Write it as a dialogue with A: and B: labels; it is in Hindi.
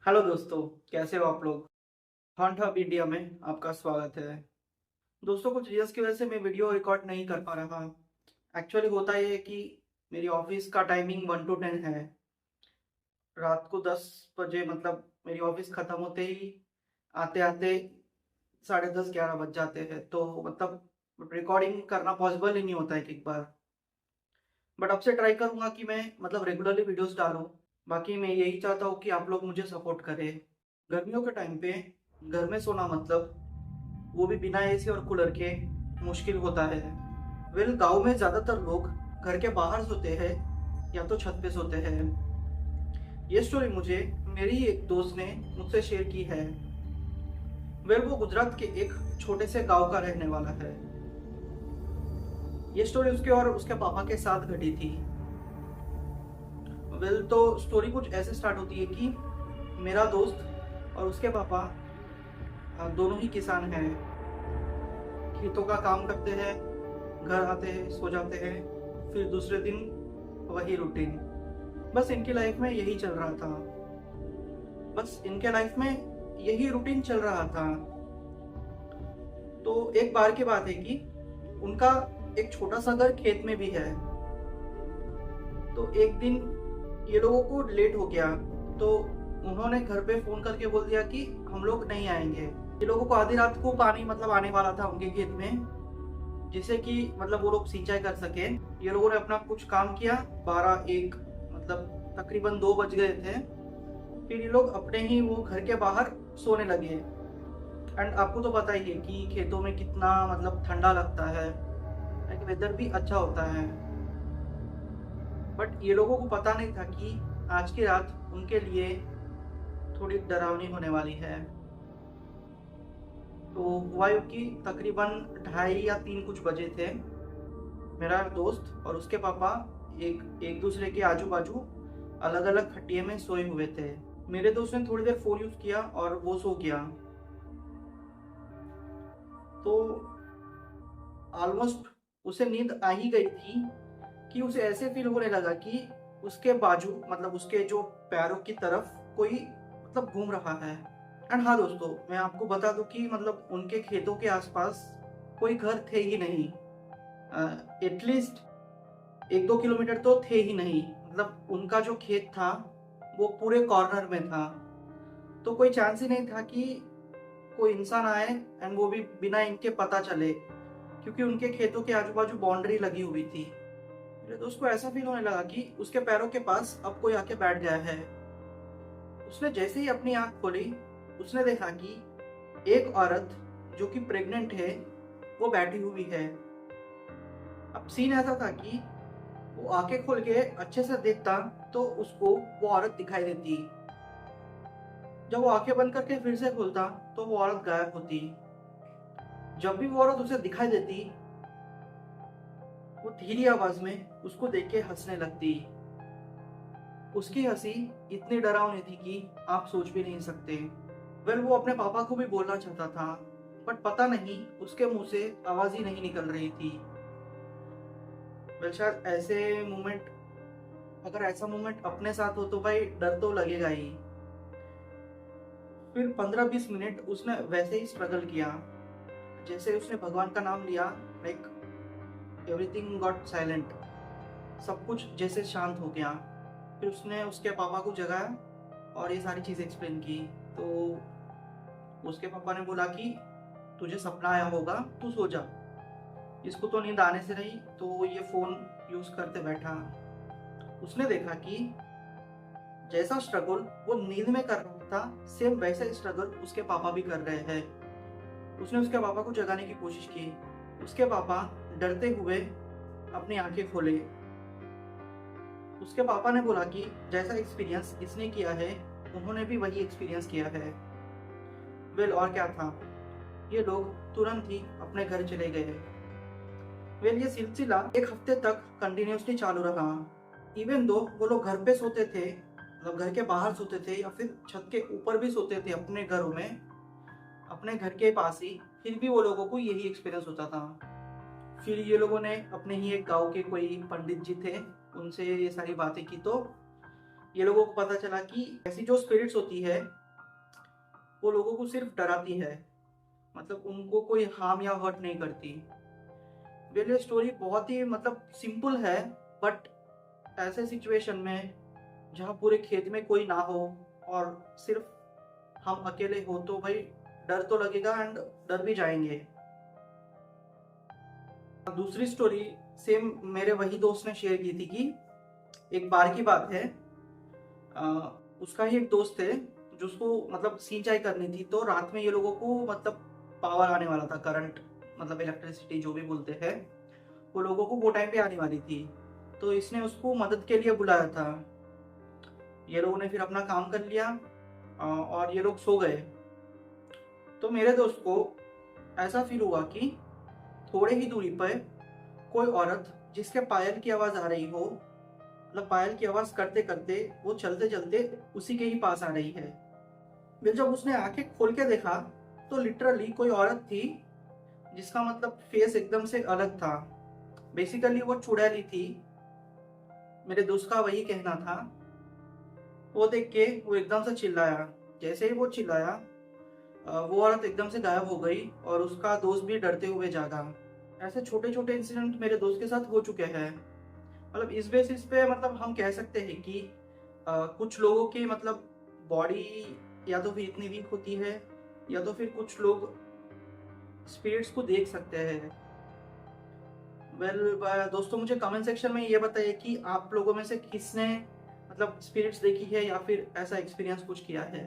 A: हेलो दोस्तों, कैसे हो आप लोग। हॉन्ट हब इंडिया में आपका स्वागत है। दोस्तों, कुछ रीजंस की वजह से मैं वीडियो रिकॉर्ड नहीं कर पा रहा। एक्चुअली होता ये है कि मेरी ऑफिस का टाइमिंग 1 to 10 है। रात को 10 बजे मतलब मेरी ऑफिस खत्म होते ही आते आते 10:30 11 बज जाते हैं, तो मतलब रिकॉर्डिंग करना पॉसिबल ही नहीं होता है एक बार। बट अब से ट्राई करूंगा कि मैं मतलब रेगुलरली वीडियोस डालूं। बाकी मैं यही चाहता हूँ कि आप लोग मुझे सपोर्ट करें। गर्मियों के टाइम पे घर में सोना मतलब वो भी बिना एसी और कूलर के मुश्किल होता है। गांव में ज्यादातर लोग घर के बाहर सोते हैं या तो छत पे सोते हैं। ये स्टोरी मुझे मेरी ही एक दोस्त ने मुझसे शेयर की है। वो गुजरात के एक छोटे से गांव का रहने वाला है। ये स्टोरी उसके और उसके पापा के साथ घटी थी। तो स्टोरी कुछ ऐसे स्टार्ट होती है कि मेरा दोस्त और उसके पापा दोनों ही किसान हैं। खेतों का काम करते हैं, घर आते हैं, सो जाते हैं, फिर दूसरे दिन वही रूटीन। बस इनकी लाइफ में यही चल रहा था। बस इनके लाइफ में यही रूटीन चल रहा था। तो एक बार की बात है कि उनका एक छोटा सा घर खेत में भी है। तो एक दिन ये लोगों को लेट हो गया, तो उन्होंने घर पे फोन करके बोल दिया कि हम लोग नहीं आएंगे। ये लोगों को आधी रात को पानी मतलब आने वाला था उनके खेत में, जिससे कि मतलब वो लोग सिंचाई कर सके। ये लोगों ने अपना कुछ काम किया। 12 1 मतलब तकरीबन 2 बज गए थे। फिर ये लोग अपने ही वो घर के बाहर सोने लगे। एंड आपको तो पता ही है कि खेतों में कितना मतलब ठंडा लगता है, वेदर भी अच्छा होता है। बट ये लोगों को पता नहीं था कि आज की रात उनके लिए थोड़ी डरावनी होने वाली है। तो हुआ यूं कि तकरीबन 2:30 या 3 कुछ बजे थे। मेरा दोस्त और उसके पापा एक एक दूसरे के आजू बाजू अलग अलग खटिये में सोए हुए थे। मेरे दोस्त ने थोड़ी देर फोन यूज किया और वो सो गया। तो ऑलमोस्ट उसे नींद आ ही गई थी कि उसे ऐसे फील होने लगा कि उसके बाजू मतलब उसके जो पैरों की तरफ कोई मतलब घूम रहा है। एंड हाँ दोस्तों, मैं आपको बता दूं कि मतलब उनके खेतों के आसपास कोई घर थे ही नहीं। एटलीस्ट 1 2 किलोमीटर तो थे ही नहीं। मतलब उनका जो खेत था वो पूरे कॉर्नर में था। तो कोई चांस ही नहीं था कि कोई इंसान आए एंड वो भी बिना इनके पता चले, क्योंकि उनके खेतों के आजू बाजू बाउंड्री लगी हुई थी। मेरे दोस्त को ऐसा फील होने लगा कि उसके पैरों के पास अब कोई आके बैठ गया है। उसने जैसे ही अपनी आंख खोली, उसने देखा कि एक औरत जो कि प्रेग्नेंट है वो बैठी हुई है। अब सीन ऐसा था कि वो आंखें खोल के अच्छे से देखता तो उसको वो औरत दिखाई देती। जब वो आंखें बंद करके फिर से खोलता तो वो औरत गायब होती। जब भी वो औरत उसे दिखाई देती, वो धीरी आवाज में उसको देख के हंसने लगती। उसकी हंसी इतनी डरावनी थी कि आप सोच भी नहीं सकते। वो अपने पापा को भी बोलना चाहता था, बट पता नहीं उसके मुंह से आवाज ही नहीं निकल रही थी। शायद ऐसे मोमेंट, अगर ऐसा मोमेंट अपने साथ हो तो भाई डर तो लगेगा ही। फिर 15 20 मिनट उसने वैसे ही स्ट्रगल किया। जैसे उसने भगवान का नाम लिया, लाइक एवरीथिंग गॉट साइलेंट। सब कुछ जैसे शांत हो गया। फिर उसने उसके पापा को जगाया और ये सारी चीज़ एक्सप्लेन की। तो उसके पापा ने बोला कि तुझे सपना आया होगा, तू सो जा। इसको तो नींद आने से रही, तो ये फोन यूज करते बैठा। उसने देखा कि जैसा स्ट्रगल वो नींद में कर रहा था, सेम वैसा ही स्ट्रगल उसके पापा भी कर रहे हैं। उसने उसके पापा को जगाने की कोशिश की। उसके पापा डरते हुए अपनी आंखें खोले। उसके पापा ने बोला कि जैसा एक्सपीरियंस इसने किया है उन्होंने भी वही एक्सपीरियंस किया है। और क्या था, ये लोग तुरंत ही अपने घर चले गए। ये सिलसिला एक हफ्ते तक कंटिन्यूसली चालू रहा। इवन दो वो लोग घर पे सोते थे, मतलब घर के बाहर सोते थे या फिर छत के ऊपर भी सोते थे अपने घरों में, अपने घर के पास ही, फिर भी वो लोगों को यही एक्सपीरियंस होता था। फिर ये लोगों ने अपने ही एक गांव के कोई पंडित जी थे, उनसे ये सारी बातें की। तो ये लोगों को पता चला कि ऐसी जो स्पिरिट्स होती है वो लोगों को सिर्फ डराती है, मतलब उनको कोई हार्म या हर्ट नहीं करती। ये स्टोरी बहुत ही मतलब सिंपल है, बट ऐसे सिचुएशन में जहाँ पूरे खेत में कोई ना हो और सिर्फ हम अकेले हो तो भाई डर तो लगेगा एंड डर भी जाएंगे। दूसरी स्टोरी सेम मेरे वही दोस्त ने शेयर की थी कि एक बार की बात है, उसका ही एक दोस्त है जिसको मतलब सिंचाई करनी थी, तो रात में ये लोगों को मतलब पावर आने वाला था, करंट मतलब इलेक्ट्रिसिटी जो भी बोलते हैं, वो लोगों को वो टाइम पे आने वाली थी। तो इसने उसको मदद के लिए बुलाया था। ये लोगों ने फिर अपना काम कर लिया और ये लोग सो गए। तो मेरे दोस्त को ऐसा फील हुआ कि थोड़े ही दूरी पर कोई औरत जिसके पायल की आवाज आ रही हो, मतलब पायल की आवाज करते करते वो चलते चलते उसी के ही पास आ रही है। फिर जब उसने आंखें खोल के देखा तो लिटरली कोई औरत थी जिसका मतलब फेस एकदम से अलग था। बेसिकली वो चुड़ैली थी, मेरे दोस्त का वही कहना था। वो देख के वो एकदम से चिल्लाया। जैसे ही वो चिल्लाया वो औरत एकदम से गायब हो गई और उसका दोस्त भी डरते हुए जागा। ऐसे छोटे छोटे इंसिडेंट मेरे दोस्त के साथ हो चुके हैं। मतलब इस बेसिस पे मतलब हम कह सकते हैं कि कुछ लोगों की मतलब बॉडी या तो फिर इतनी वीक होती है या तो फिर कुछ लोग स्पिरिट्स को देख सकते हैं। दोस्तों मुझे कमेंट सेक्शन में ये बताइए कि आप लोगों में से किसने मतलब स्पिरिट्स देखी है या फिर ऐसा एक्सपीरियंस कुछ किया है।